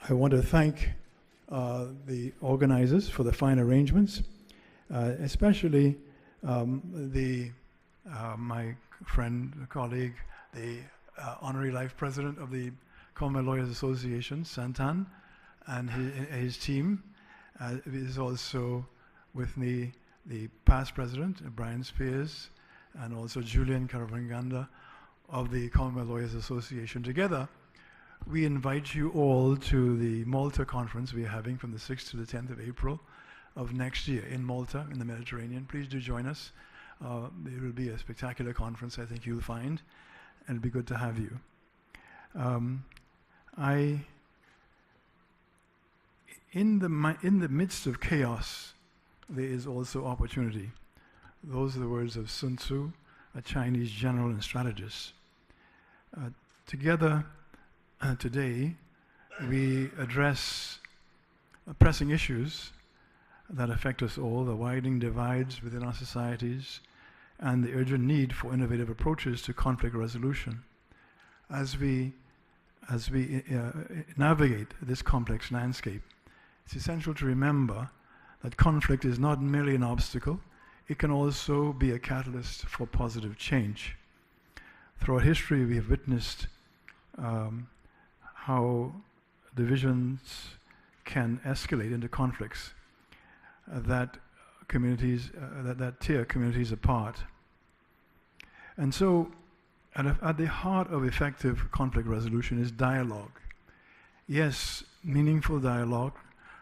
I want to thank the organizers for the fine arrangements, especially my friend, colleague, the Honorary Life President of the Commonwealth Lawyers Association, Santan, and his team. Is also with me the past president, Brian Spears, and also Julian Karavanganda of the Commonwealth Lawyers Association. Together, we invite you all to the Malta conference we're having from the 6th to the 10th of April of next year in Malta, in the Mediterranean. Please do join us. It will be a spectacular conference, I think you'll find, and it'll be good to have you. In the midst of chaos, there is also opportunity. Those are the words of Sun Tzu, a Chinese general and strategist. Together, today, we address pressing issues that affect us all, the widening divides within our societies, and the urgent need for innovative approaches to conflict resolution. As we navigate this complex landscape, it's essential to remember that conflict is not merely an obstacle, it can also be a catalyst for positive change. Throughout history, we have witnessed how divisions can escalate into conflicts that tear communities apart. And so, at the heart of effective conflict resolution is dialogue. Yes, meaningful dialogue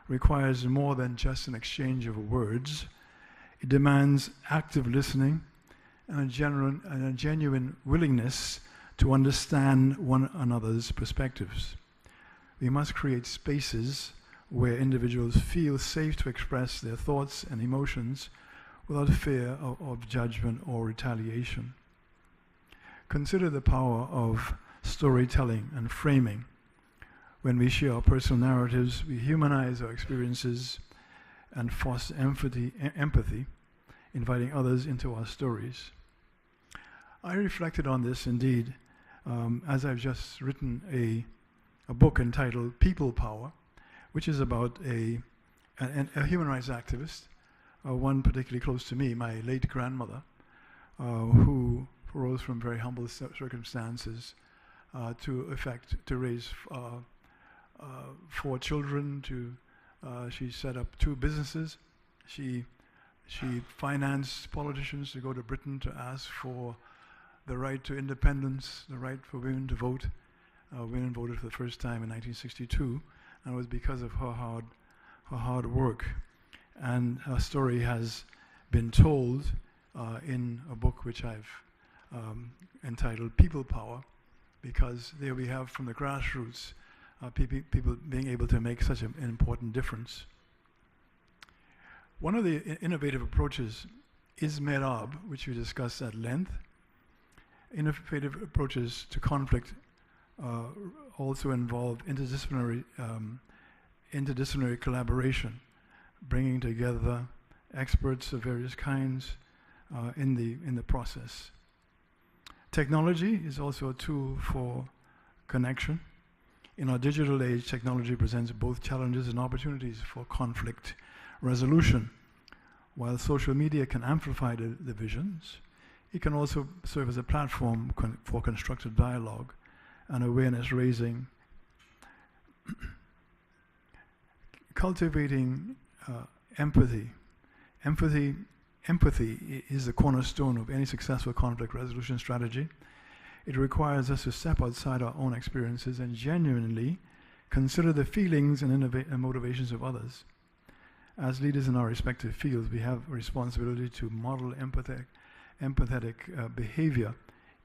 requires more than just an exchange of words. It demands active listening and a genuine willingness to understand one another's perspectives. We must create spaces where individuals feel safe to express their thoughts and emotions without fear of judgment or retaliation. Consider the power of storytelling and framing. When we share our personal narratives, we humanize our experiences and foster empathy, inviting others into our stories. I reflected on this indeed, as I've just written a book entitled People Power, which is about a human rights activist, one particularly close to me, my late grandmother, who rose from very humble circumstances to raise 4 children. She set up 2 businesses. She financed politicians to go to Britain to ask for the right to independence, the right for women to vote. Women voted for the first time in 1962, and it was because of her hard work. And her story has been told in a book which I've entitled People Power, because there we have from the grassroots people being able to make such an important difference. One of the innovative approaches is Med-Arb, which we discussed at length. Innovative approaches to conflict also involve interdisciplinary collaboration, bringing together experts of various kinds in the process. Technology is also a tool for connection. In our digital age, technology presents both challenges and opportunities for conflict resolution. While social media can amplify the divisions, it can also serve as a platform for constructive dialogue and awareness raising. Cultivating empathy. Empathy is the cornerstone of any successful conflict resolution strategy. It requires us to step outside our own experiences and genuinely consider the feelings and motivations of others. As leaders in our respective fields, we have a responsibility to model empathetic behavior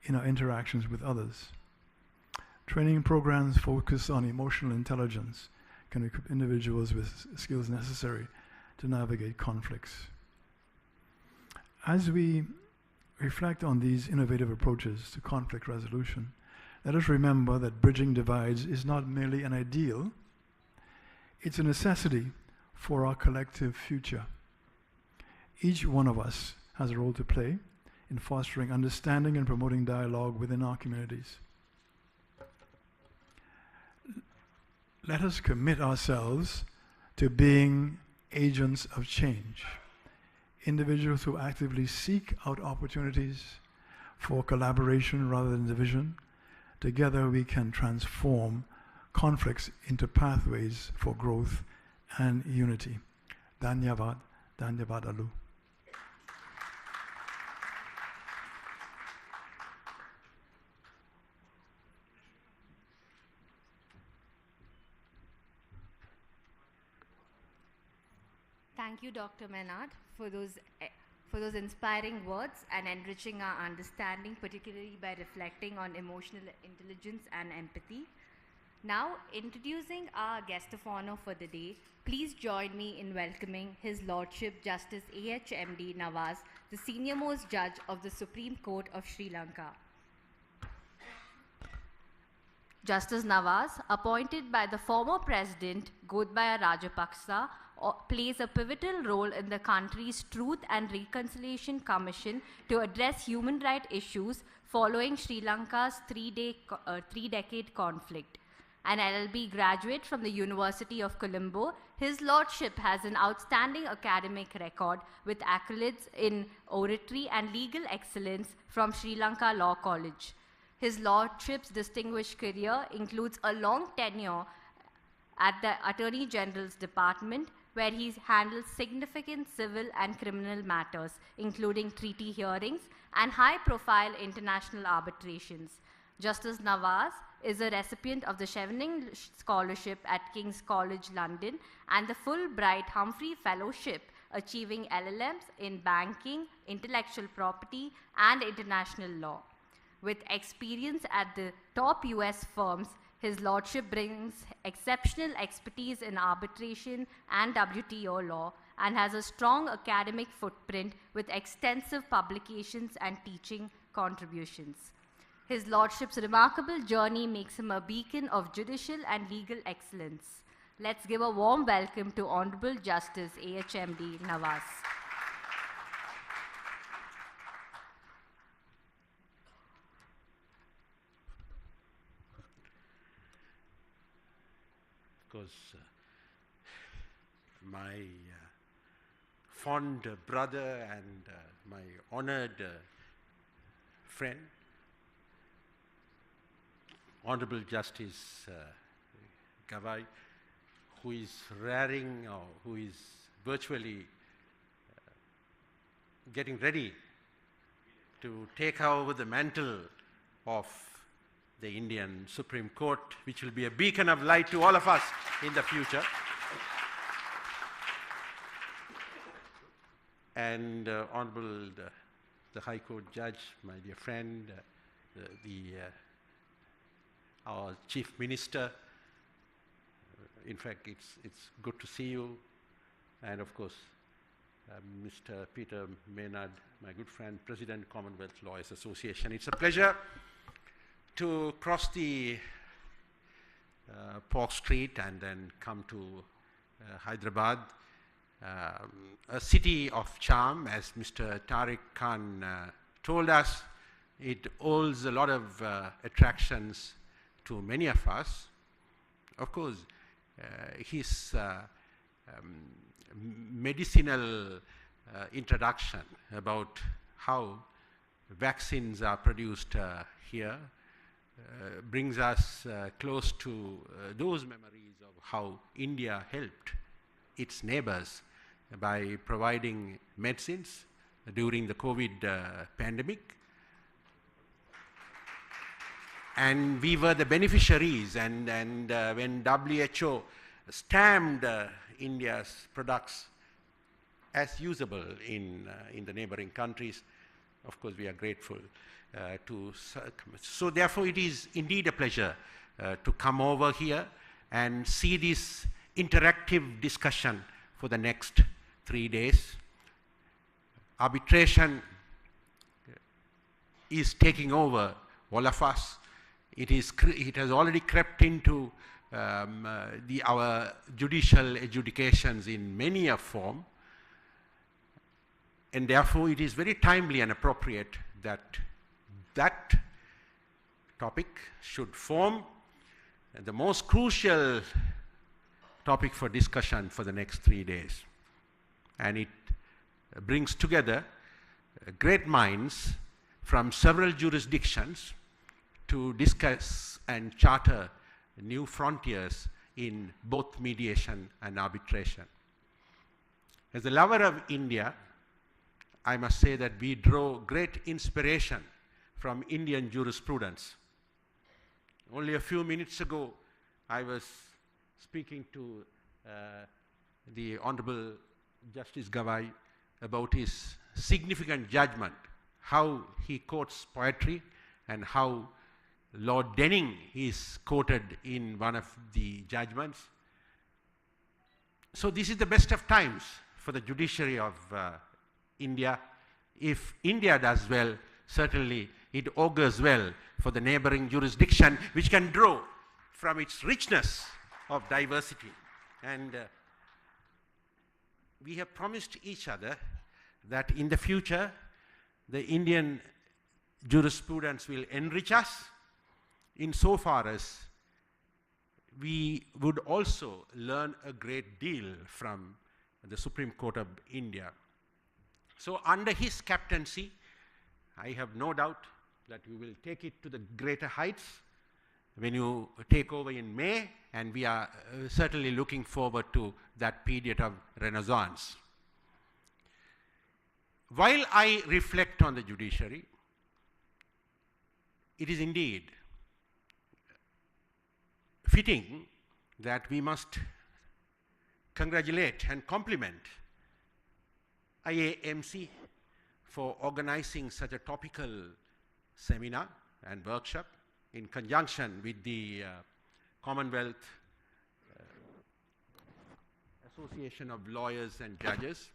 in our interactions with others. Training programs focus on emotional intelligence can equip individuals with skills necessary to navigate conflicts. As we reflect on these innovative approaches to conflict resolution, let us remember that bridging divides is not merely an ideal, it's a necessity for our collective future. Each one of us has a role to play in fostering understanding and promoting dialogue within our communities. let us commit ourselves to being agents of change, individuals who actively seek out opportunities for collaboration rather than division. Together we can transform conflicts into pathways for growth and unity. Dhanyavad, dhanyavadalu. Thank you, Dr. Med-Arb, for those inspiring words and enriching our understanding, particularly by reflecting on emotional intelligence and empathy. Now, introducing our guest of honor for the day, please join me in welcoming His Lordship Justice AHMD Nawaz, the senior-most judge of the Supreme Court of Sri Lanka. Justice Nawaz, appointed by the former President Gotabaya Rajapaksa, plays a pivotal role in the country's Truth and Reconciliation Commission to address human rights issues following Sri Lanka's three-decade conflict. An LLB graduate from the University of Colombo, His Lordship has an outstanding academic record with accolades in oratory and legal excellence from Sri Lanka Law College. His Lordship's distinguished career includes a long tenure at the Attorney General's Department, where he's handled significant civil and criminal matters, including treaty hearings and high-profile international arbitrations. Justice Nawaz is a recipient of the Chevening Scholarship at King's College London and the Fulbright Humphrey Fellowship, achieving LLMs in banking, intellectual property, and international law. With experience at the top US firms, His Lordship brings exceptional expertise in arbitration and WTO law and has a strong academic footprint with extensive publications and teaching contributions. His Lordship's remarkable journey makes him a beacon of judicial and legal excellence. Let's give a warm welcome to Honorable Justice AHMD Nawaz. Because my fond brother and my honored friend, Honorable Justice Gavai, who is raring or who is virtually getting ready to take over the mantle of the Indian Supreme Court, which will be a beacon of light to all of us in the future. And Honorable the High Court Judge, my dear friend, our Chief Minister. In fact, it's good to see you. And of course, Mr. Peter Maynard, my good friend, President, Commonwealth Lawyers Association. It's a pleasure to cross the Park Street and then come to Hyderabad, a city of charm, as Mr. Tariq Khan told us. It holds a lot of attractions to many of us. Of course, his medicinal introduction about how vaccines are produced here brings us close to those memories of how India helped its neighbors by providing medicines during the COVID pandemic. And we were the beneficiaries, and when WHO stamped India's products as usable in the neighboring countries, of course we are grateful to so therefore it is indeed a pleasure to come over here and see this interactive discussion for the next 3 days. Arbitration is taking over all of us. It has already crept into our judicial adjudications in many a form, and therefore it is very timely and appropriate that topic should form the most crucial topic for discussion for the next 3 days. And it brings together great minds from several jurisdictions to discuss and charter new frontiers in both mediation and arbitration. As a lover of India, I must say that we draw great inspiration from Indian jurisprudence. Only a few minutes ago, I was speaking to the Honorable Justice Gavai about his significant judgment, how he quotes poetry and how Lord Denning is quoted in one of the judgments. So this is the best of times for the judiciary of India. If India does well, certainly it augurs well for the neighboring jurisdiction, which can draw from its richness of diversity. And we have promised each other that in the future, the Indian jurisprudence will enrich us insofar as we would also learn a great deal from the Supreme Court of India. So under his captaincy, I have no doubt that we will take it to the greater heights when you take over in May, and we are certainly looking forward to that period of renaissance. While I reflect on the judiciary, it is indeed fitting that we must congratulate and compliment IAMC for organizing such a topical seminar and workshop in conjunction with the Commonwealth Association of Lawyers and Judges.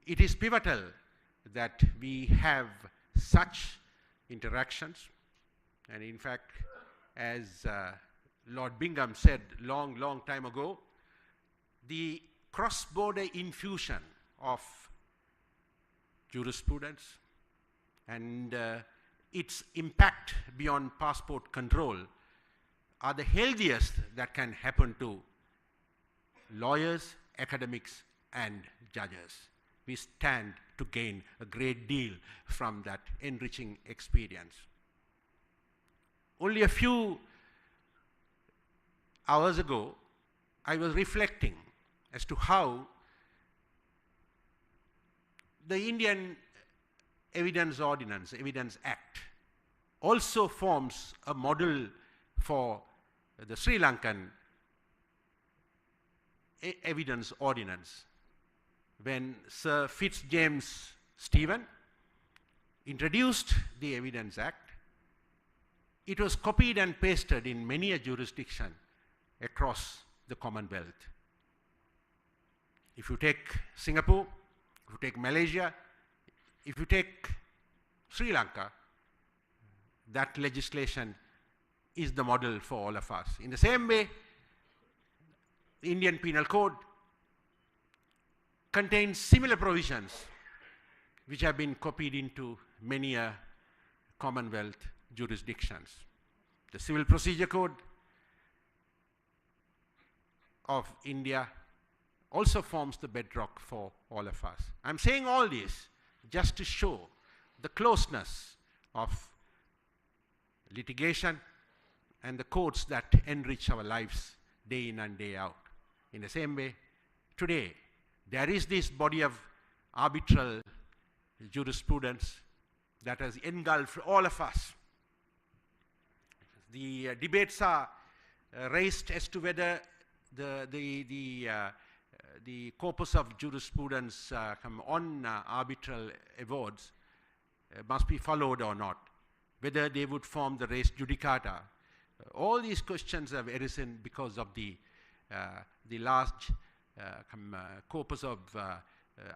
It is pivotal that we have such interactions, and in fact, as Lord Bingham said long time ago, the cross-border infusion of jurisprudence and its impact beyond passport control are the healthiest that can happen to lawyers, academics, and judges. We stand to gain a great deal from that enriching experience. Only a few hours ago, I was reflecting as to how the Indian Evidence Ordinance, Evidence Act, also forms a model for the Sri Lankan Evidence Ordinance. When Sir Fitzjames Stephen introduced the Evidence Act, it was copied and pasted in many a jurisdiction across the Commonwealth. If you take Singapore, if you take Malaysia, if you take Sri Lanka, that legislation is the model for all of us. In the same way, the Indian Penal Code contains similar provisions which have been copied into many Commonwealth jurisdictions. The Civil Procedure Code of India also forms the bedrock for all of us. I'm saying all this just to show the closeness of litigation and the courts that enrich our lives day in and day out. In the same way, today, there is this body of arbitral jurisprudence that has engulfed all of us. The debates are raised as to whether the corpus of jurisprudence on arbitral awards must be followed or not, whether they would form the res judicata. All these questions have arisen because of the large corpus of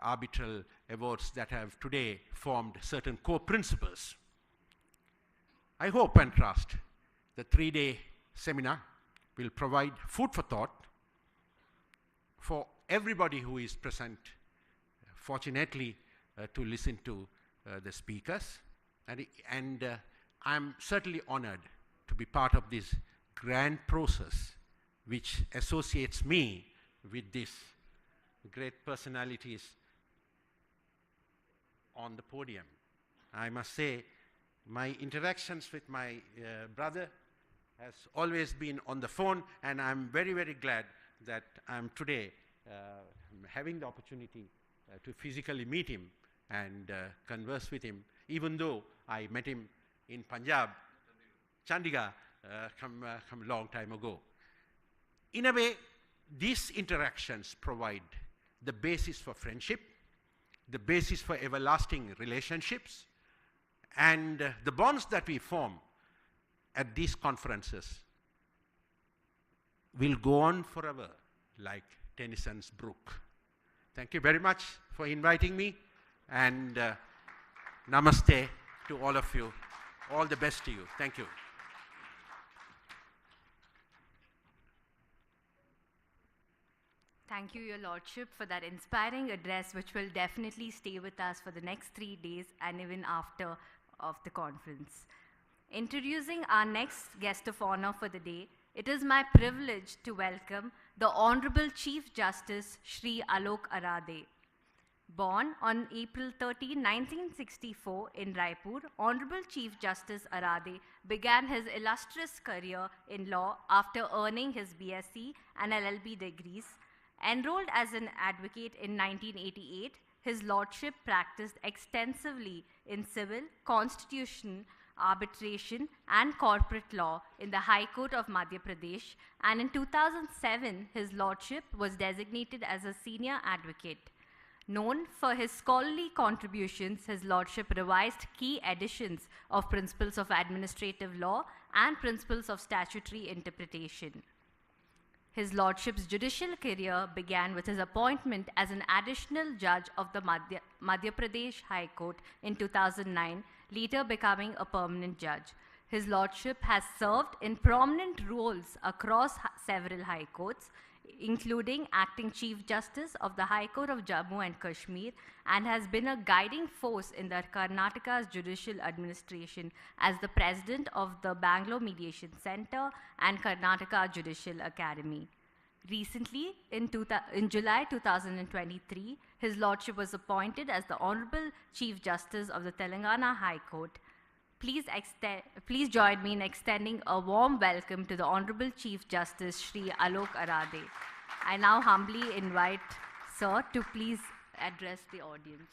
arbitral awards that have today formed certain core principles. I hope and trust the 3-day seminar will provide food for thought for everybody who is present, fortunately to listen to the speakers. And I'm certainly honored to be part of this grand process which associates me with these great personalities on the podium. I must say, my interactions with my brother has always been on the phone, and I'm very, very glad that I'm today having the opportunity to physically meet him and converse with him, even though I met him in Punjab, Chandigarh, come a long time ago. In a way, these interactions provide the basis for friendship, the basis for everlasting relationships, and the bonds that we form at these conferences will go on forever, like Tennyson's brook. Thank you very much for inviting me, and namaste to all of you. All the best to you. Thank you. Thank you, Your Lordship, for that inspiring address, which will definitely stay with us for the next 3 days and even after of the conference. Introducing our next guest of honor for the day, it is my privilege to welcome the Honorable Chief Justice Shri Alok Arade. Born on April 13, 1964 in Raipur, Honorable Chief Justice Arade began his illustrious career in law after earning his BSc and LLB degrees. Enrolled as an advocate in 1988, his lordship practiced extensively in civil, constitution, arbitration, and corporate law in the High Court of Madhya Pradesh, and in 2007, his lordship was designated as a senior advocate. Known for his scholarly contributions, his lordship revised key editions of Principles of Administrative Law and Principles of Statutory Interpretation. His lordship's judicial career began with his appointment as an additional judge of the Madhya Pradesh High Court in 2009, later becoming a permanent judge. His lordship has served in prominent roles across several high courts, including acting Chief Justice of the High Court of Jammu and Kashmir, and has been a guiding force in the Karnataka's judicial administration as the president of the Bangalore Mediation Center and Karnataka Judicial Academy. Recently, in July 2023, his lordship was appointed as the Honorable Chief Justice of the Telangana High Court. Please join me in extending a warm welcome to the Honorable Chief Justice Shri Alok Arade. I now humbly invite Sir to please address the audience.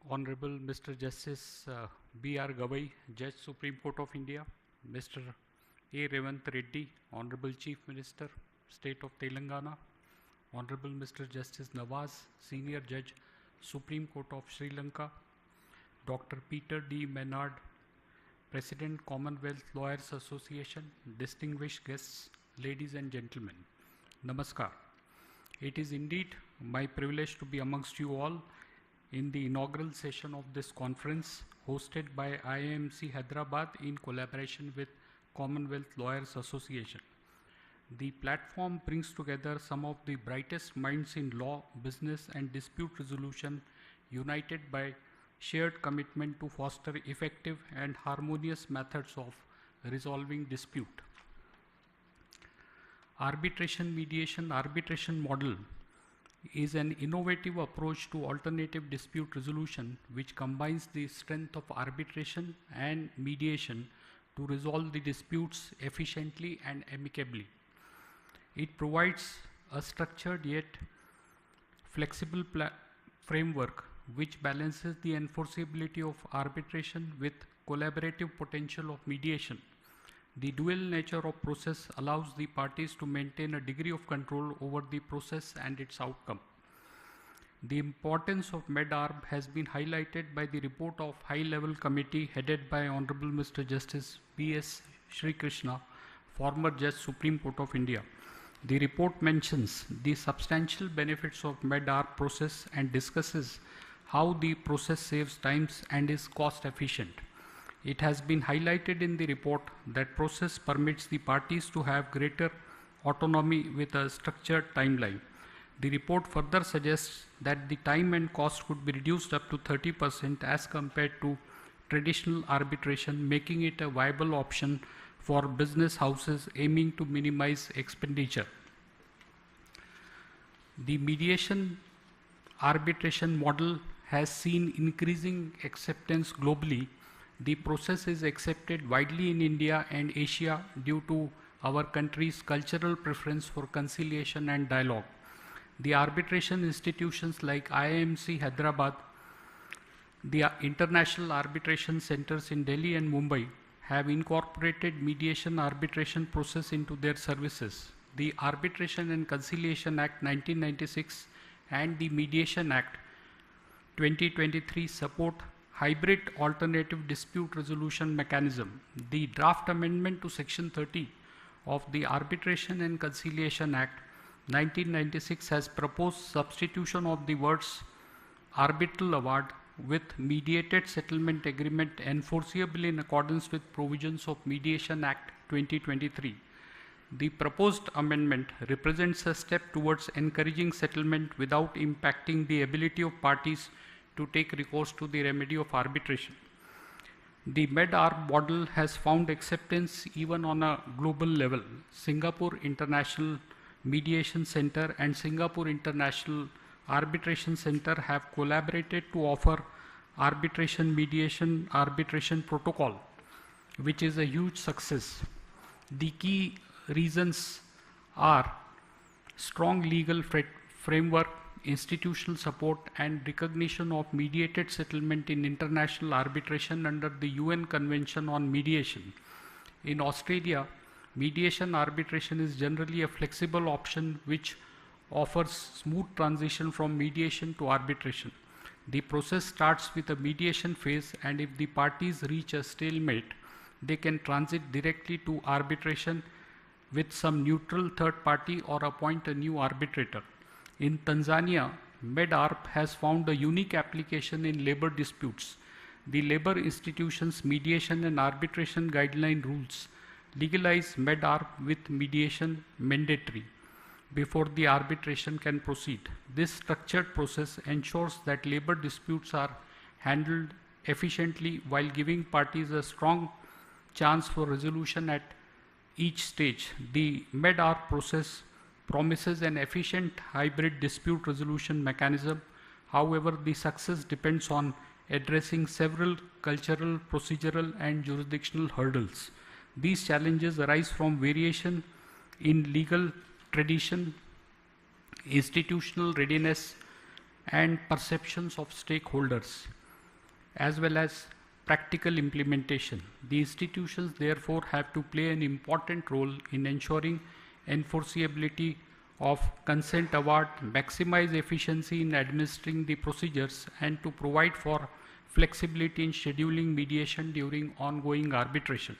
Honorable Mr. Justice B.R. Gavai, Judge Supreme Court of India, Mr. A. Revanth Reddy, Honorable Chief Minister, State of Telangana, Honorable Mr. Justice Nawaz, Senior Judge, Supreme Court of Sri Lanka, Dr. Peter D. Menard, President, Commonwealth Lawyers Association, distinguished guests, ladies and gentlemen, Namaskar. It is indeed my privilege to be amongst you all in the inaugural session of this conference hosted by IAMC Hyderabad in collaboration with Commonwealth Lawyers Association. The platform brings together some of the brightest minds in law, business, and dispute resolution, united by shared commitment to foster effective and harmonious methods of resolving dispute. Arbitration model is an innovative approach to alternative dispute resolution which combines the strength of arbitration and mediation to resolve the disputes efficiently and amicably. It provides a structured yet flexible framework which balances the enforceability of arbitration with collaborative potential of mediation. The dual nature of process allows the parties to maintain a degree of control over the process and its outcome. The importance of Med-Arb has been highlighted by the report of high-level committee headed by Honorable Mr. Justice B.S. Sri Krishna, former Judge Supreme Court of India. The report mentions the substantial benefits of Med-Arb process and discusses how the process saves times and is cost efficient. It has been highlighted in the report that process permits the parties to have greater autonomy with a structured timeline. The report further suggests that the time and cost could be reduced up to 30% as compared to traditional arbitration, making it a viable option for business houses aiming to minimize expenditure. The mediation arbitration model has seen increasing acceptance globally. The process is accepted widely in India and Asia due to our country's cultural preference for conciliation and dialogue. The arbitration institutions like IAMC Hyderabad, the international arbitration centers in Delhi and Mumbai have incorporated mediation arbitration process into their services. The Arbitration and Conciliation Act 1996 and the Mediation Act 2023 support hybrid alternative dispute resolution mechanism. The draft amendment to Section 30 of the Arbitration and Conciliation Act 1996 has proposed substitution of the words arbitral award with mediated settlement agreement enforceable in accordance with provisions of Mediation Act 2023. The proposed amendment represents a step towards encouraging settlement without impacting the ability of parties to take recourse to the remedy of arbitration. The Med-Arb model has found acceptance even on a global level. Singapore International Mediation Center and Singapore International Arbitration Center have collaborated to offer mediation arbitration protocol, which is a huge success. The key reasons are strong legal framework, institutional support, and recognition of mediated settlement in international arbitration under the UN Convention on Mediation. In Australia, mediation arbitration is generally a flexible option which offers smooth transition from mediation to arbitration. The process starts with a mediation phase, and if the parties reach a stalemate, they can transit directly to arbitration with some neutral third party or appoint a new arbitrator. In Tanzania, Med-Arb has found a unique application in labor disputes. The labor institutions mediation and arbitration guideline rules legalize Med-Arb with mediation mandatory before the arbitration can proceed. This structured process ensures that labor disputes are handled efficiently while giving parties a strong chance for resolution at each stage. The Med-Arb process promises an efficient hybrid dispute resolution mechanism. However, the success depends on addressing several cultural, procedural, and jurisdictional hurdles. These challenges arise from variation in legal tradition, institutional readiness, and perceptions of stakeholders, as well as practical implementation. The institutions therefore have to play an important role in ensuring enforceability of consent award, maximize efficiency in administering the procedures, and to provide for flexibility in scheduling mediation during ongoing arbitration.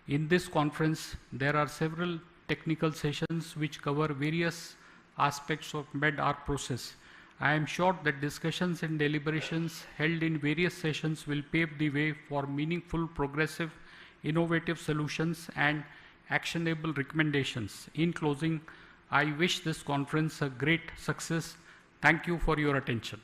In this conference, there are several technical sessions which cover various aspects of Med-Arb process. I am sure that discussions and deliberations held in various sessions will pave the way for meaningful, progressive, innovative solutions and actionable recommendations. In closing, I wish this conference a great success. Thank you for your attention.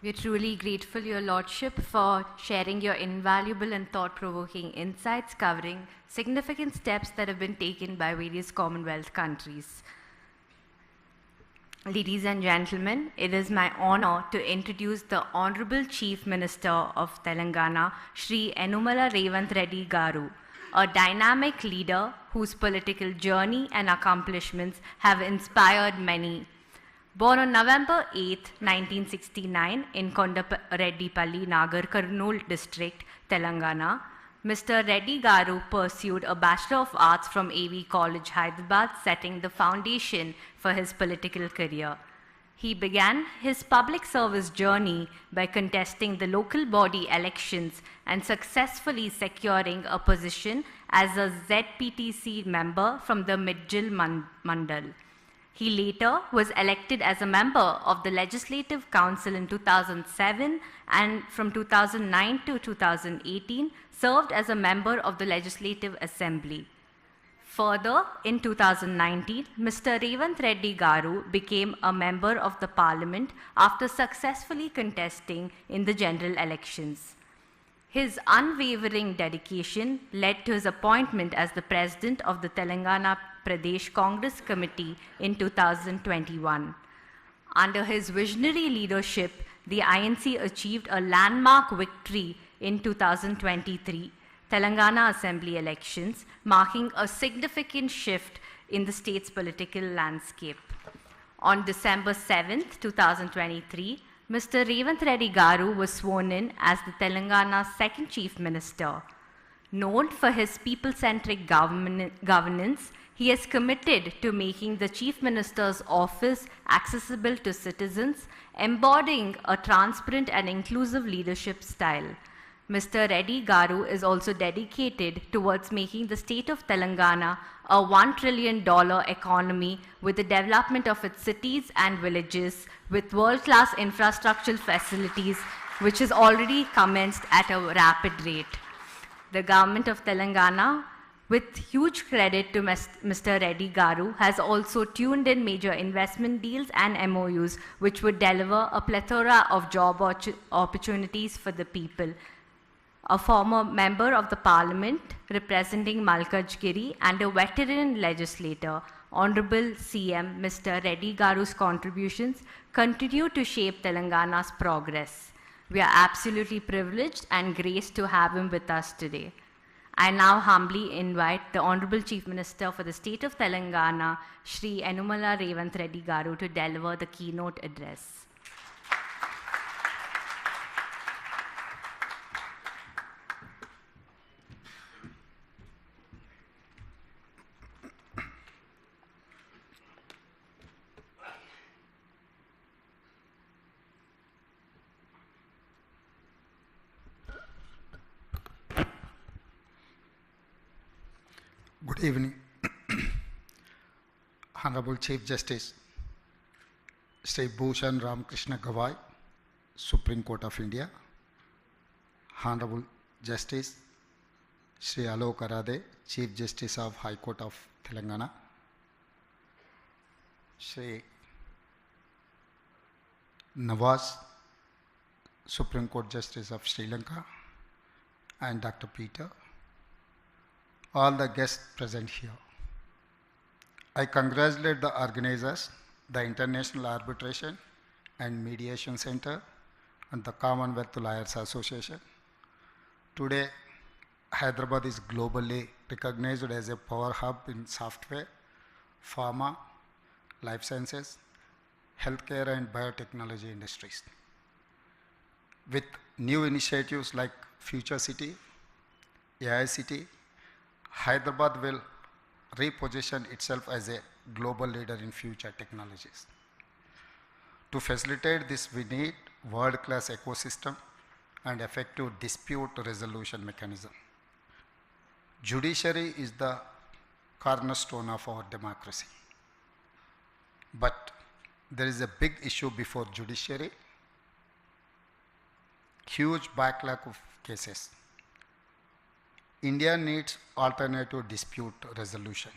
We are truly grateful, Your Lordship, for sharing your invaluable and thought-provoking insights covering significant steps that have been taken by various Commonwealth countries. Ladies and gentlemen, it is my honor to introduce the Honorable Chief Minister of Telangana, Shri Enumala Revanth Reddy Garu, a dynamic leader whose political journey and accomplishments have inspired many. Born on November 8, 1969 in Kondareddipalli, Nagar Kurnool district, Telangana, Mr. Reddy Garu pursued a Bachelor of Arts from AV College, Hyderabad, setting the foundation for his political career. He began his public service journey by contesting the local body elections and successfully securing a position as a ZPTC member from the Midgil Mandal. He later was elected as a member of the Legislative Council in 2007 and from 2009 to 2018 served as a member of the Legislative Assembly. Further, in 2019, Mr. Revanth Reddy Garu became a member of the Parliament after successfully contesting in the general elections. His unwavering dedication led to his appointment as the President of the Telangana Pradesh Congress Committee in 2021. Under his visionary leadership, the INC achieved a landmark victory in 2023 Telangana Assembly elections, marking a significant shift in the state's political landscape. On December 7, 2023, Mr. Revanth Reddy Garu was sworn in as the Telangana's second Chief Minister. Known for his people-centric governance, he is committed to making the Chief Minister's office accessible to citizens, embodying a transparent and inclusive leadership style. Mr. Reddy Garu is also dedicated towards making the state of Telangana a $1 trillion economy with the development of its cities and villages with world-class infrastructural facilities, which has already commenced at a rapid rate. The government of Telangana, with huge credit to Mr. Reddy Garu, has also tuned in major investment deals and MOUs, which would deliver a plethora of job opportunities for the people. A former member of the Parliament representing Malkajgiri and a veteran legislator, Honorable CM Mr. Reddy Garu's contributions continue to shape Telangana's progress. We are absolutely privileged and graced to have him with us today. I now humbly invite the Honorable Chief Minister for the State of Telangana, Shri Enumala Revanth Reddy Garu, to deliver the keynote address. Good evening. Honorable Chief Justice Sri Bhushan Ramakrishna Gawai, Supreme Court of India, Honorable Justice Sri Alok Arade, Chief Justice of High Court of Telangana, Sri Nawaz, Supreme Court Justice of Sri Lanka, and Dr. Peter, all the guests present here. I congratulate the organizers, the International Arbitration and Mediation Center, and the Commonwealth Lawyers Association. Today, Hyderabad is globally recognized as a power hub in software, pharma, life sciences, healthcare and biotechnology industries. With new initiatives like Future City, AI City, Hyderabad will reposition itself as a global leader in future technologies. To facilitate this, we need world-class ecosystem and effective dispute resolution mechanism. Judiciary is the cornerstone of our democracy. But there is a big issue before judiciary, huge backlog of cases. India needs alternative dispute resolution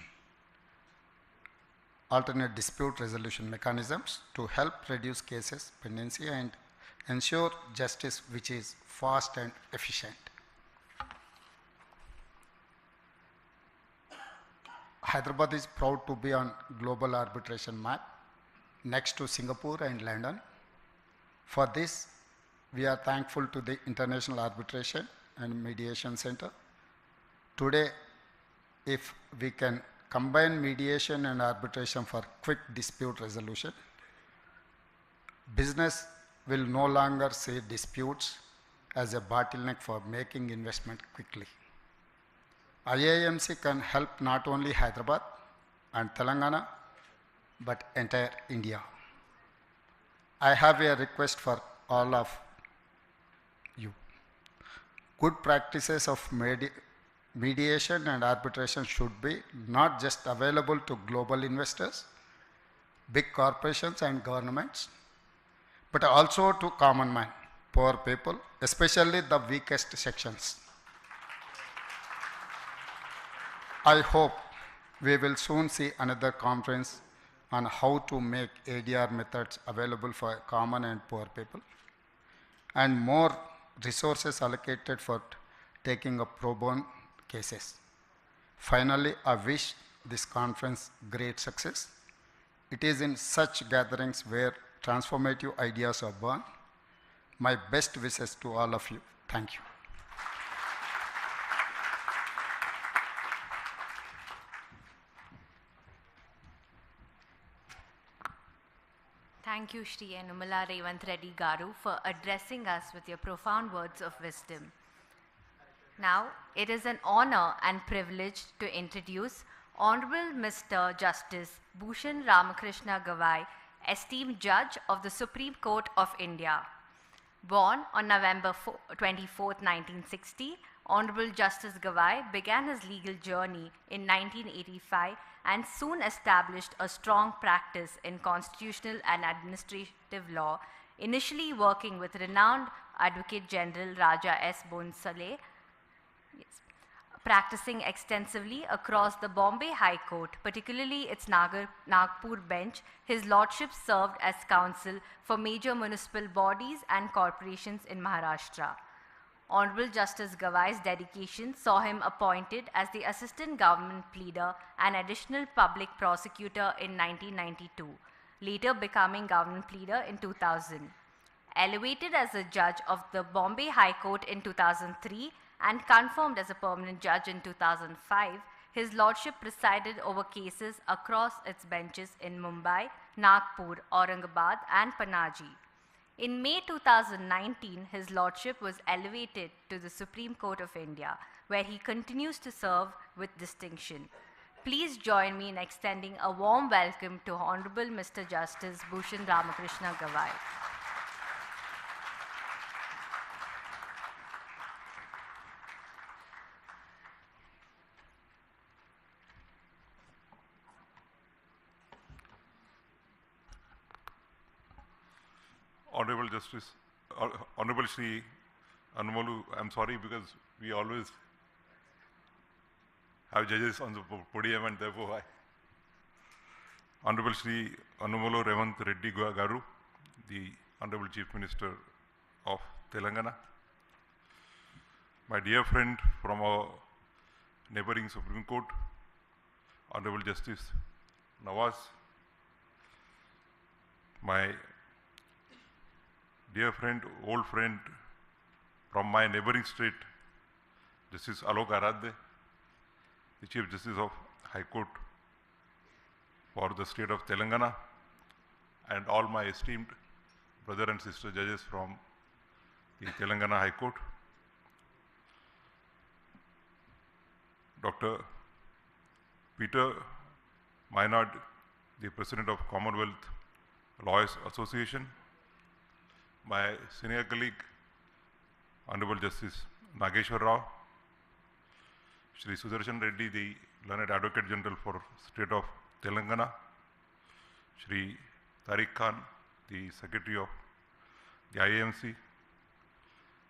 mechanisms to help reduce cases pendency and ensure justice which is fast and efficient. Hyderabad is proud to be on global arbitration map next to Singapore and London. For this, we are thankful to the International Arbitration and Mediation Center. Today, if we can combine mediation and arbitration for quick dispute resolution, business will no longer see disputes as a bottleneck for making investment quickly. IAMC can help not only Hyderabad and Telangana, but entire India. I have a request for all of you. Good practices of mediation and arbitration should be not just available to global investors, big corporations and governments, but also to common man, poor people, especially the weakest sections. I hope we will soon see another conference on how to make ADR methods available for common and poor people, and more resources allocated for taking up pro bono cases. Finally, I wish this conference great success. It is in such gatherings where transformative ideas are born. My best wishes to all of you. Thank you. Thank you, Shri Enumala Revanth Reddy Garu, for addressing us with your profound words of wisdom. Now, it is an honor and privilege to introduce Honorable Mr. Justice Bhushan Ramakrishna Gawai, esteemed Judge of the Supreme Court of India. Born on November 24, 1960, Honorable Justice Gawai began his legal journey in 1985 and soon established a strong practice in constitutional and administrative law, initially working with renowned Advocate General Raja S. Bonsale, practicing extensively across the Bombay High Court, particularly its Nagpur bench. His lordship served as counsel for major municipal bodies and corporations in Maharashtra. Honorable Justice Gawai's dedication saw him appointed as the Assistant Government Pleader and Additional Public Prosecutor in 1992, later becoming Government Pleader in 2000. Elevated as a judge of the Bombay High Court in 2003 and confirmed as a permanent judge in 2005, his lordship presided over cases across its benches in Mumbai, Nagpur, Aurangabad, and Panaji. In May 2019, his lordship was elevated to the Supreme Court of India, where he continues to serve with distinction. Please join me in extending a warm welcome to Honorable Mr. Justice Bhushan Ramakrishna Gawai. Honorable Justice, Honorable Shri Anumalu, I'm sorry because we always have judges on the podium and therefore Honorable Shri Anumalu Revanth Reddy Garu, the Honorable Chief Minister of Telangana, my dear friend from our neighboring Supreme Court, Honorable Justice Nawaz, my dear friend, old friend from my neighboring state, Justice Alok Aradhya, the Chief Justice of High Court for the state of Telangana, and all my esteemed brother and sister judges from the Telangana High Court. Dr. Peter Maynard, the President of Commonwealth Lawyers Association, my senior colleague, Honorable Justice Nageshwar Rao, Shri Sudarshan Reddy, the Learned Advocate General for State of Telangana, Shri Tariq Khan, the Secretary of the IAMC,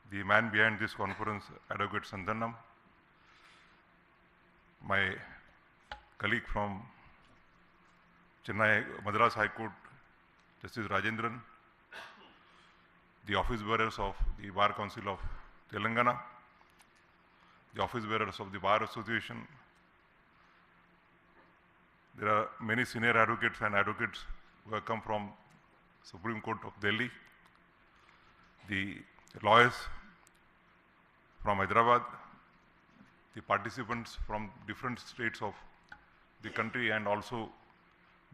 the man behind this conference, Advocate Santhanam, my colleague from Chennai, Madras High Court, Justice Rajendran, the office bearers of the Bar Council of Telangana, the office bearers of the Bar Association. There are many senior advocates and advocates who have come from Supreme Court of Delhi, the lawyers from Hyderabad, the participants from different states of the country and also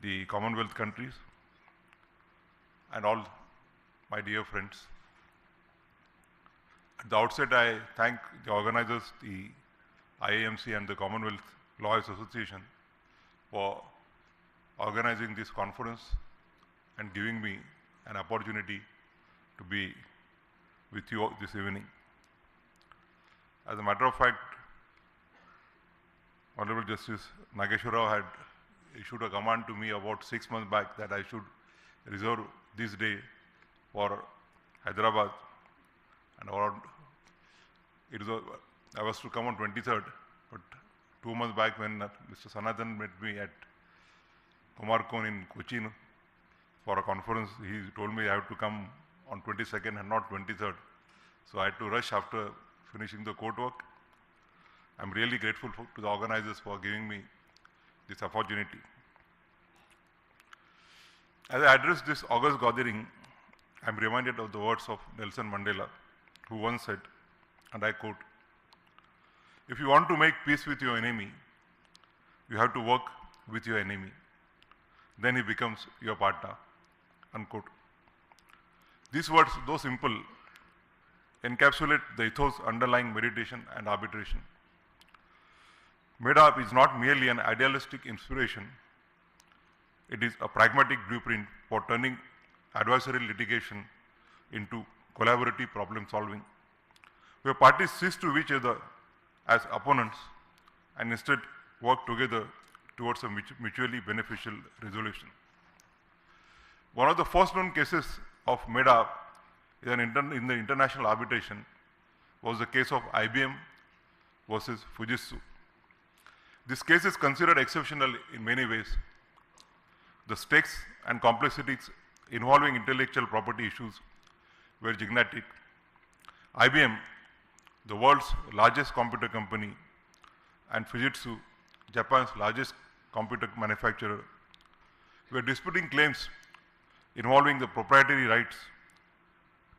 the Commonwealth countries, and all my dear friends. At the outset, I thank the organizers, the IAMC and the Commonwealth Lawyers Association, for organizing this conference and giving me an opportunity to be with you this evening. As a matter of fact, Honorable Justice Nageshwar Rao had issued a command to me about 6 months back that I should reserve this day for Hyderabad, and around I was to come on 23rd, but 2 months back when Mr. Sanathan met me at Kumarkon in Cochin for a conference. He told me I have to come on 22nd and not 23rd. So I had to rush after finishing the court work. I'm really grateful to the organizers for giving me this opportunity. As I address this August gathering, I'm reminded of the words of Nelson Mandela, who once said, and I quote, "If you want to make peace with your enemy, you have to work with your enemy. Then he becomes your partner," unquote. These words, though simple, encapsulate the ethos underlying meditation and arbitration. Med-Arb is not merely an idealistic inspiration, it is a pragmatic blueprint for turning adversarial litigation into collaborative problem solving, where parties cease to view each other as opponents and instead work together towards a mutually beneficial resolution. One of the first known cases of Med-Arb in the international arbitration was the case of IBM versus Fujitsu. This case is considered exceptional in many ways. The stakes and complexities involving intellectual property issues were gigantic. IBM, the world's largest computer company, and Fujitsu, Japan's largest computer manufacturer, were disputing claims involving the proprietary rights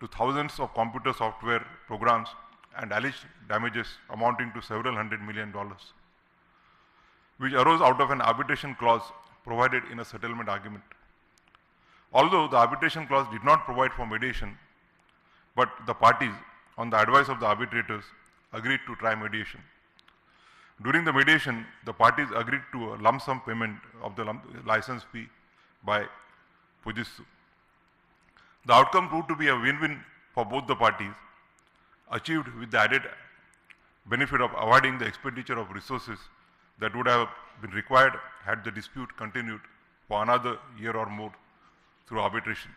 to thousands of computer software programs and alleged damages amounting to several $100 million, which arose out of an arbitration clause provided in a settlement agreement. Although the arbitration clause did not provide for mediation, but the parties, on the advice of the arbitrators, agreed to try mediation. During the mediation, the parties agreed to a lump sum payment of the license fee by Fujitsu. The outcome proved to be a win-win for both the parties, achieved with the added benefit of avoiding the expenditure of resources that would have been required had the dispute continued for another year or more through arbitration.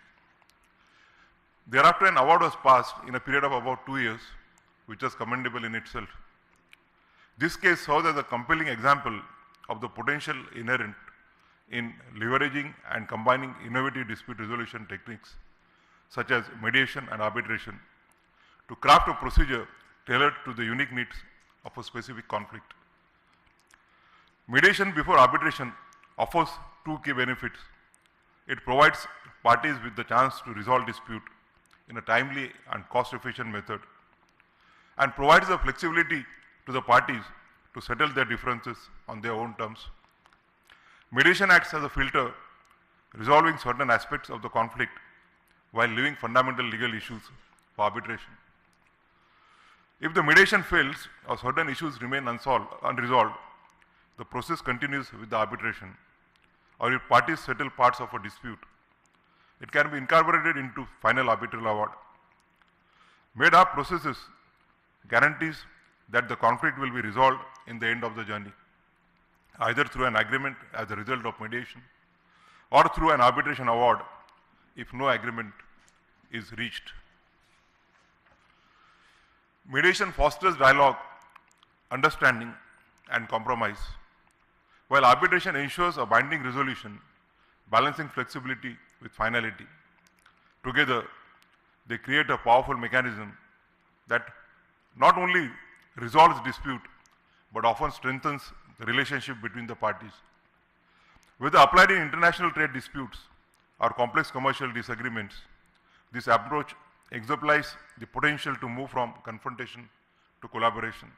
Thereafter, an award was passed in a period of about 2 years, which was commendable in itself. This case serves as a compelling example of the potential inherent in leveraging and combining innovative dispute resolution techniques such as mediation and arbitration to craft a procedure tailored to the unique needs of a specific conflict. Mediation before arbitration offers two key benefits. It provides parties with the chance to resolve dispute in a timely and cost-efficient method, and provides the flexibility to the parties to settle their differences on their own terms. Mediation acts as a filter, resolving certain aspects of the conflict while leaving fundamental legal issues for arbitration. If the mediation fails or certain issues remain unresolved, the process continues with the arbitration, or if parties settle parts of a dispute, it can be incorporated into final arbitral award. Med-Arb processes guarantees that the conflict will be resolved in the end of the journey, either through an agreement as a result of mediation or through an arbitration award if no agreement is reached. Mediation fosters dialogue, understanding, and compromise, while arbitration ensures a binding resolution, balancing flexibility with finality. Together, they create a powerful mechanism that not only resolves dispute, but often strengthens the relationship between the parties. Whether applied in international trade disputes or complex commercial disagreements, this approach exemplifies the potential to move from confrontation to collaboration.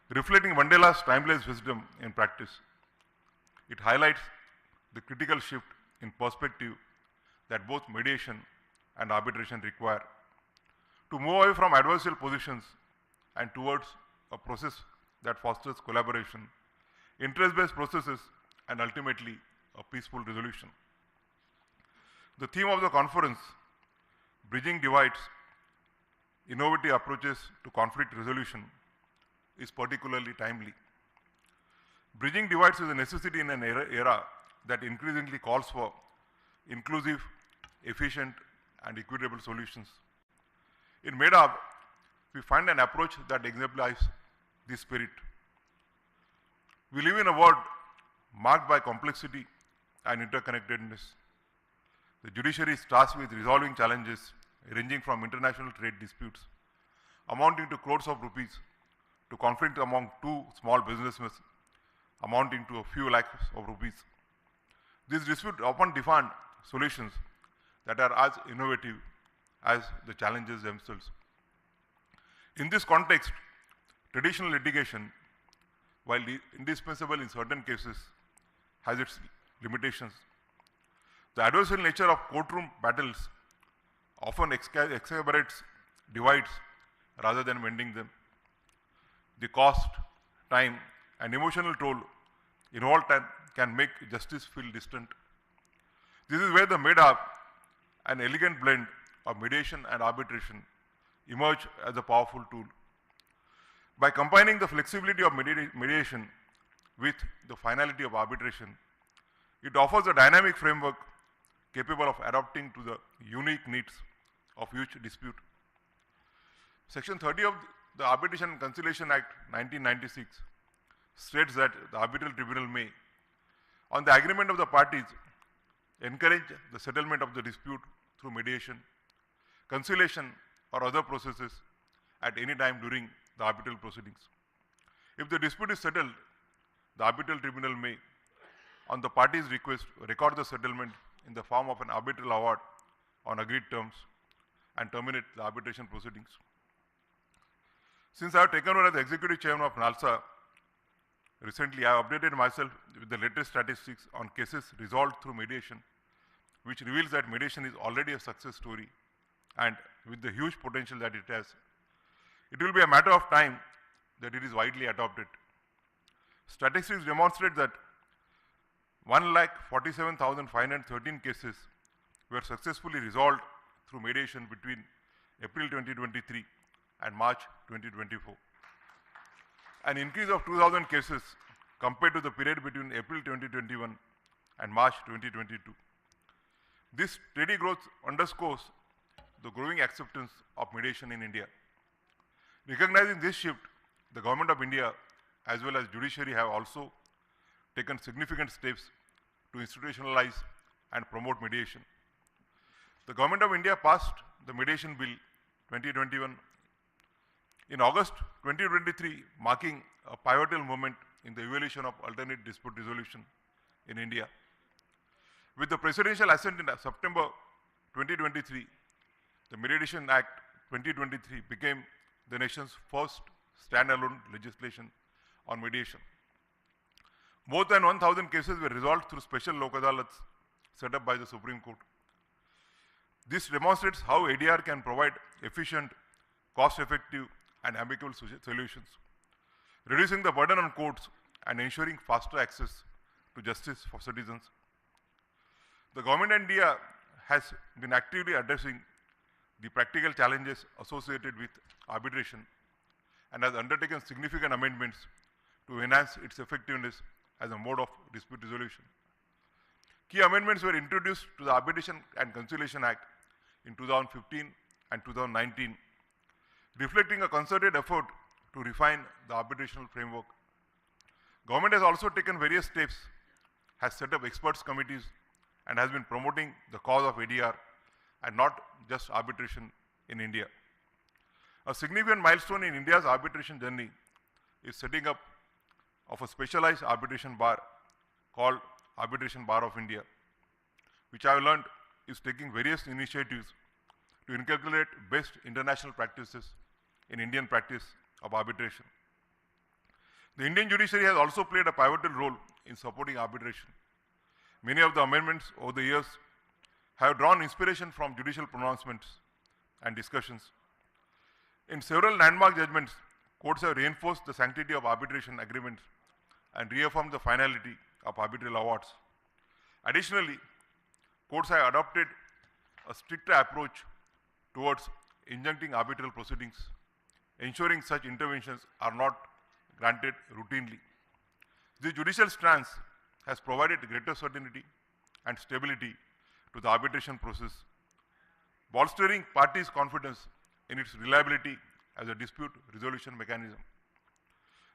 Reflecting Mandela's timeless wisdom in practice, it highlights the critical shift in perspective that both mediation and arbitration require to move away from adversarial positions and towards a process that fosters collaboration, interest-based processes, and ultimately a peaceful resolution. The theme of the conference, Bridging Divides, Innovative Approaches to Conflict Resolution, is particularly timely. Bridging divides is a necessity in an era that increasingly calls for inclusive, efficient, and equitable solutions. In Med-Arb, we find an approach that exemplifies this spirit. We live in a world marked by complexity and interconnectedness. The judiciary is tasked with resolving challenges ranging from international trade disputes amounting to crores of rupees to conflict among two small businessmen amounting to a few lakhs of rupees. These disputes often demand solutions that are as innovative as the challenges themselves. In this context, traditional litigation, while indispensable in certain cases, has its limitations. The adversarial nature of courtroom battles often exacerbates divides rather than mending them. The cost, time, and emotional toll involved can make justice feel distant. This is where the Med-Arb, an elegant blend of mediation and arbitration, emerge as a powerful tool. By combining the flexibility of mediation with the finality of arbitration, it offers a dynamic framework capable of adapting to the unique needs of each dispute. Section 30 of the Arbitration and Conciliation Act 1996 states that the arbitral tribunal may, on the agreement of the parties, encourage the settlement of the dispute through mediation, conciliation, or other processes at any time during the arbitral proceedings. If the dispute is settled, the arbitral tribunal may, on the parties' request, record the settlement in the form of an arbitral award on agreed terms and terminate the arbitration proceedings. Since I have taken over as the executive chairman of NALSA, recently I have updated myself with the latest statistics on cases resolved through mediation, which reveals that mediation is already a success story, and with the huge potential that it has, it will be a matter of time that it is widely adopted. Statistics demonstrate that 1,47,513 cases were successfully resolved through mediation between April 2023 and March 2024. An increase of 2,000 cases compared to the period between April 2021 and March 2022. This steady growth underscores the growing acceptance of mediation in India. Recognizing this shift, the Government of India as well as judiciary have also taken significant steps to institutionalize and promote mediation. The Government of India passed the Mediation Bill 2021 in August 2023, marking a pivotal moment in the evolution of alternate dispute resolution in India. With the presidential assent in September 2023, the Mediation Act 2023 became the nation's first standalone legislation on mediation. More than 1,000 cases were resolved through special Lok Adalats set up by the Supreme Court. This demonstrates how ADR can provide efficient, cost-effective, and amicable solutions, reducing the burden on courts and ensuring faster access to justice for citizens. The Government of India has been actively addressing the practical challenges associated with arbitration and has undertaken significant amendments to enhance its effectiveness as a mode of dispute resolution. Key amendments were introduced to the Arbitration and Conciliation Act in 2015 and 2019, reflecting a concerted effort to refine the arbitrational framework. Government has also taken various steps, has set up experts committees, and has been promoting the cause of ADR and not just arbitration in India. A significant milestone in India's arbitration journey is setting up of a specialized arbitration bar called Arbitration Bar of India, which I have learned is taking various initiatives to inculcate best international practices in Indian practice of arbitration. The Indian judiciary has also played a pivotal role in supporting arbitration. Many of the amendments over the years have drawn inspiration from judicial pronouncements and discussions. In several landmark judgments, courts have reinforced the sanctity of arbitration agreements and reaffirmed the finality of arbitral awards. Additionally, courts have adopted a stricter approach towards injuncting arbitral proceedings, ensuring such interventions are not granted routinely. The judicial stance has provided greater certainty and stability to the arbitration process, bolstering parties' confidence in its reliability as a dispute resolution mechanism.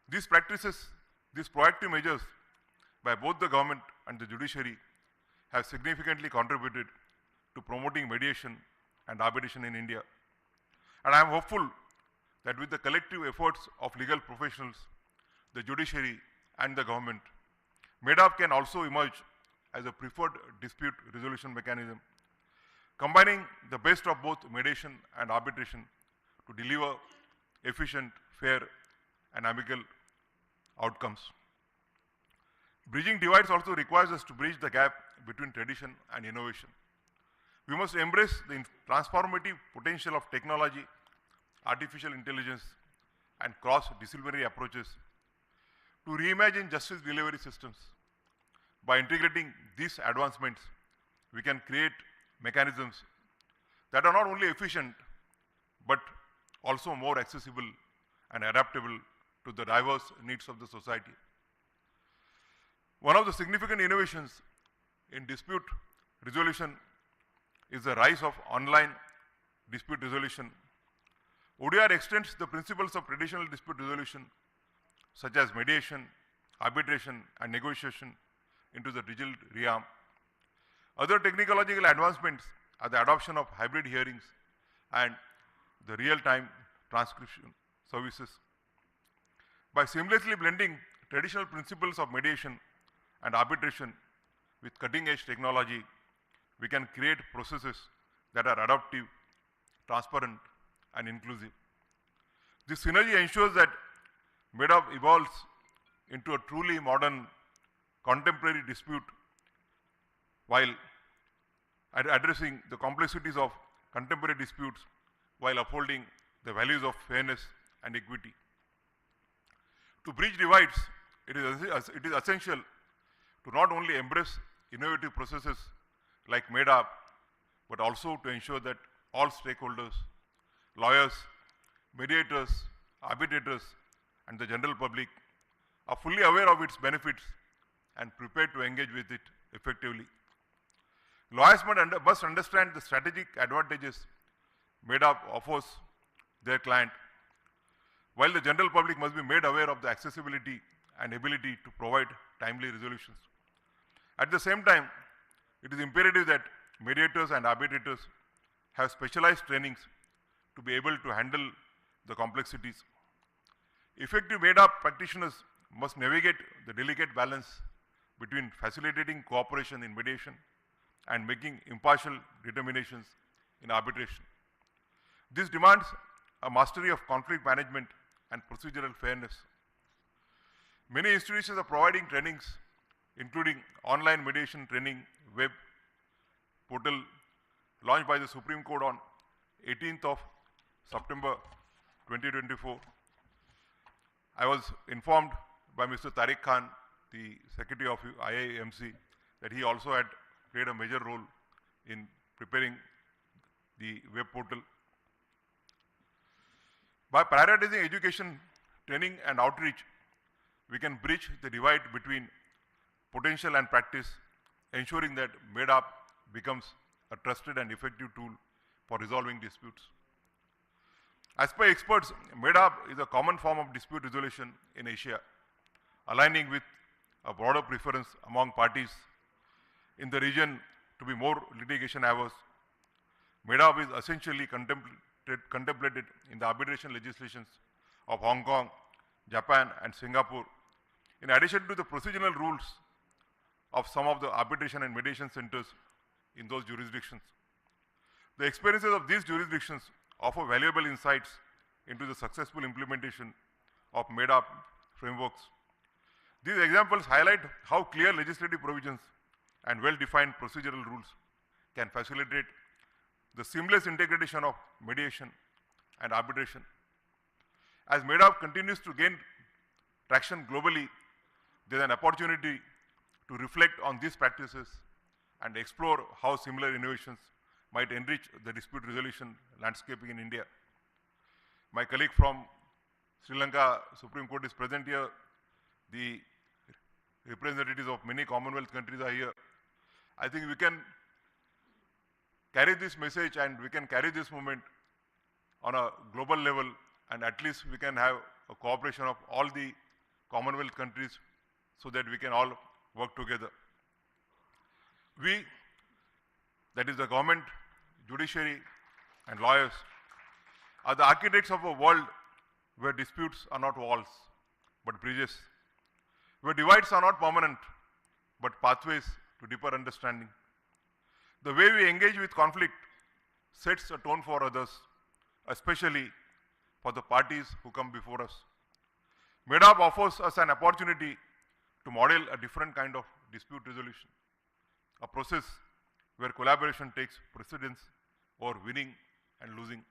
These practices These proactive measures by both the government and the judiciary have significantly contributed to promoting mediation and arbitration in India. And I am hopeful that with the collective efforts of legal professionals, the judiciary and the government, Med-Arb can also emerge as a preferred dispute resolution mechanism, combining the best of both mediation and arbitration to deliver efficient, fair, and amicable outcomes. Bridging divides also requires us to bridge the gap between tradition and innovation. We must embrace the transformative potential of technology, artificial intelligence, and cross-disciplinary approaches to reimagine justice delivery systems. By integrating these advancements, we can create mechanisms that are not only efficient, but also more accessible and adaptable to the diverse needs of the society. One of the significant innovations in dispute resolution is the rise of online dispute resolution. ODR extends the principles of traditional dispute resolution, such as mediation, arbitration, and negotiation, into the digital realm. Other technological advancements are the adoption of hybrid hearings and the real-time transcription services. By seamlessly blending traditional principles of mediation and arbitration with cutting-edge technology, we can create processes that are adaptive, transparent, and inclusive. This synergy ensures that Med-Arb evolves into a truly modern, contemporary dispute while addressing the complexities of contemporary disputes while upholding the values of fairness and equity. To bridge divides, it is essential to not only embrace innovative processes like Med-Arb, but also to ensure that all stakeholders, lawyers, mediators, arbitrators, and the general public are fully aware of its benefits and prepared to engage with it effectively. Lawyers must understand the strategic advantages Med-Arb offers their client, while the general public must be made aware of the accessibility and ability to provide timely resolutions. At the same time, it is imperative that mediators and arbitrators have specialized trainings to be able to handle the complexities. Effective Med-Arb practitioners must navigate the delicate balance between facilitating cooperation in mediation and making impartial determinations in arbitration. This demands a mastery of conflict management and procedural fairness. Many institutions are providing trainings, including online mediation training web portal launched by the Supreme Court on 18th of September 2024. I was informed by Mr. Tariq Khan, the Secretary of IAMC, that he also had played a major role in preparing the web portal. By prioritizing education, training, and outreach, we can bridge the divide between potential and practice, ensuring that Med-Arb becomes a trusted and effective tool for resolving disputes. As per experts, Med-Arb is a common form of dispute resolution in Asia, aligning with a broader preference among parties in the region to be more litigation averse. Med-Arb is essentially contemplated in the arbitration legislations of Hong Kong, Japan, and Singapore, in addition to the procedural rules of some of the arbitration and mediation centers in those jurisdictions. The experiences of these jurisdictions offer valuable insights into the successful implementation of Med-Arb frameworks. These examples highlight how clear legislative provisions and well-defined procedural rules can facilitate the seamless integration of mediation and arbitration. As Med-Arb continues to gain traction globally, there is an opportunity to reflect on these practices and explore how similar innovations might enrich the dispute resolution landscape in India. My colleague from Sri Lanka Supreme Court is present here. The representatives of many Commonwealth countries are here. I think we can carry this message and we can carry this movement on a global level, and at least we can have a cooperation of all the Commonwealth countries so that we can all work together. We, that is the government, judiciary, and lawyers, are the architects of a world where disputes are not walls, but bridges, where divides are not permanent, but pathways to deeper understanding. The way we engage with conflict sets a tone for others, especially for the parties who come before us. Med-Arb offers us an opportunity to model a different kind of dispute resolution, a process where collaboration takes precedence over winning and losing.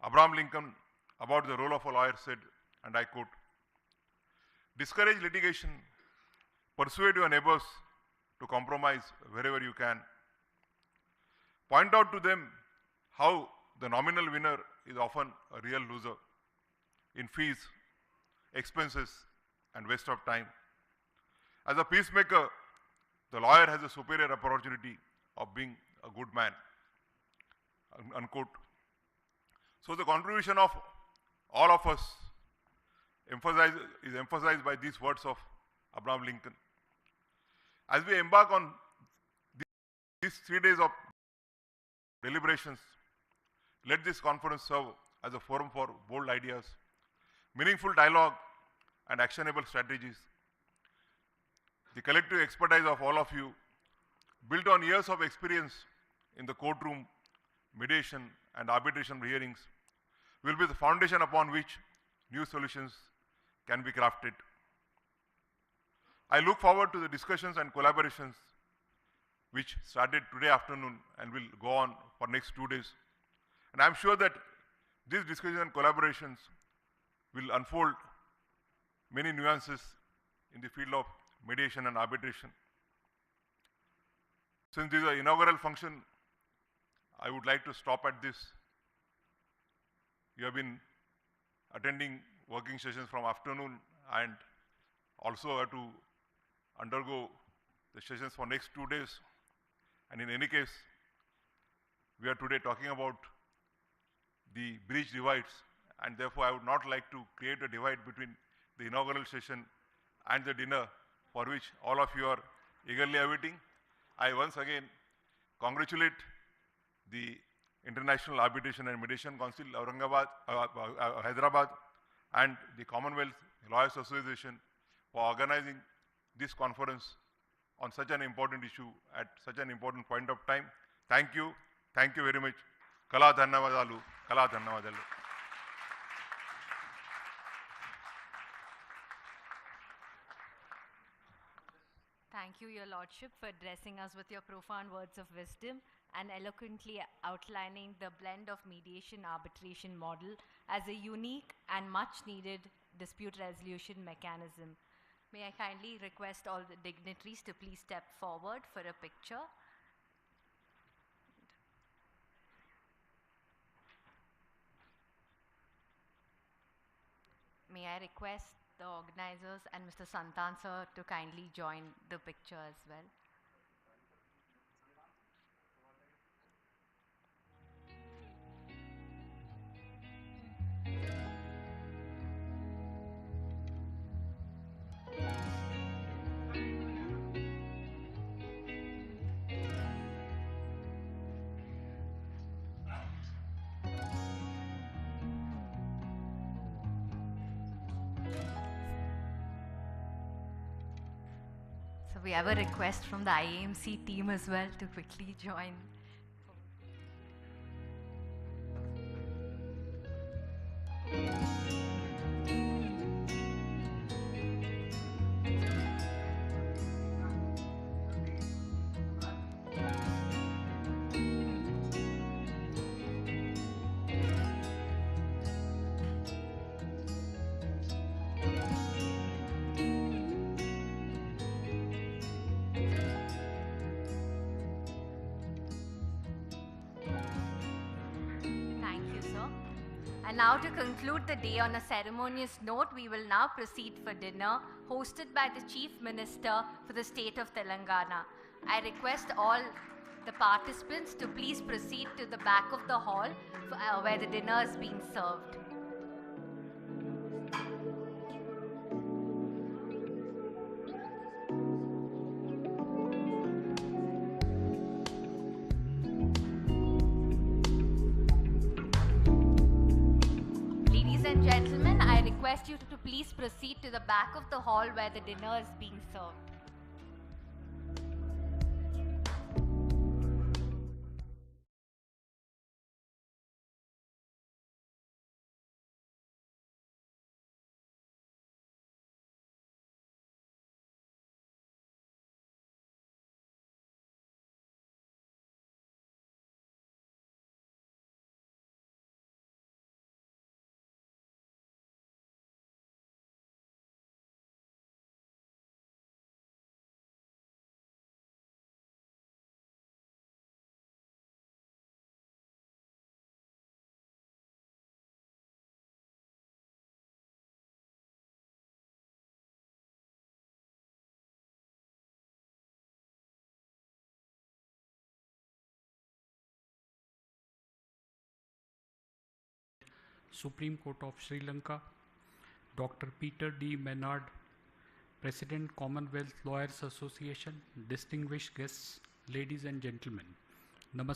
Abraham Lincoln, about the role of a lawyer, said, and I quote, "Discourage litigation, persuade your neighbors to compromise wherever you can. Point out to them how the nominal winner is often a real loser in fees, expenses, and waste of time. As a peacemaker, the lawyer has a superior opportunity of being a good man." Unquote. So the contribution of all of us is emphasized by these words of Abraham Lincoln. As we embark on these 3 days of deliberations, let this conference serve as a forum for bold ideas, meaningful dialogue, and actionable strategies. The collective expertise of all of you, built on years of experience in the courtroom, mediation, and arbitration hearings, will be the foundation upon which new solutions can be crafted. I look forward to the discussions and collaborations which started today afternoon and will go on for next 2 days. And I'm sure that these discussions and collaborations will unfold many nuances in the field of mediation and arbitration. Since this is an inaugural function, I would like to stop at this. You have been attending working sessions from afternoon and also have to undergo the sessions for next 2 days. And in any case, we are today talking about the bridge divides, and therefore I would not like to create a divide between the inaugural session and the dinner for which all of you are eagerly awaiting. I once again congratulate the International Arbitration and Mediation Council, Hyderabad, and the Commonwealth Lawyers Association for organizing this conference on such an important issue at such an important point of time. Thank you very much. Kala dhanyavadalu, kala dhanyavadalu. Thank you, Your Lordship, for addressing us with your profound words of wisdom and eloquently outlining the blend of mediation arbitration model as a unique and much needed dispute resolution mechanism. May I kindly request all the dignitaries to please step forward for a picture. May I request the organizers and Mr. Santan sir to kindly join the picture as well. So we have a request from the IAMC team as well to quickly join. And now to conclude the day on a ceremonious note, we will now proceed for dinner hosted by the Chief Minister for the state of Telangana. I request all the participants to please proceed to the back of the hall where the dinner is being served. request you to please proceed to the back of the hall where the dinner is being served. Supreme Court of Sri Lanka, Dr. Peter D. Menard, President, Commonwealth Lawyers Association, distinguished guests, ladies and gentlemen.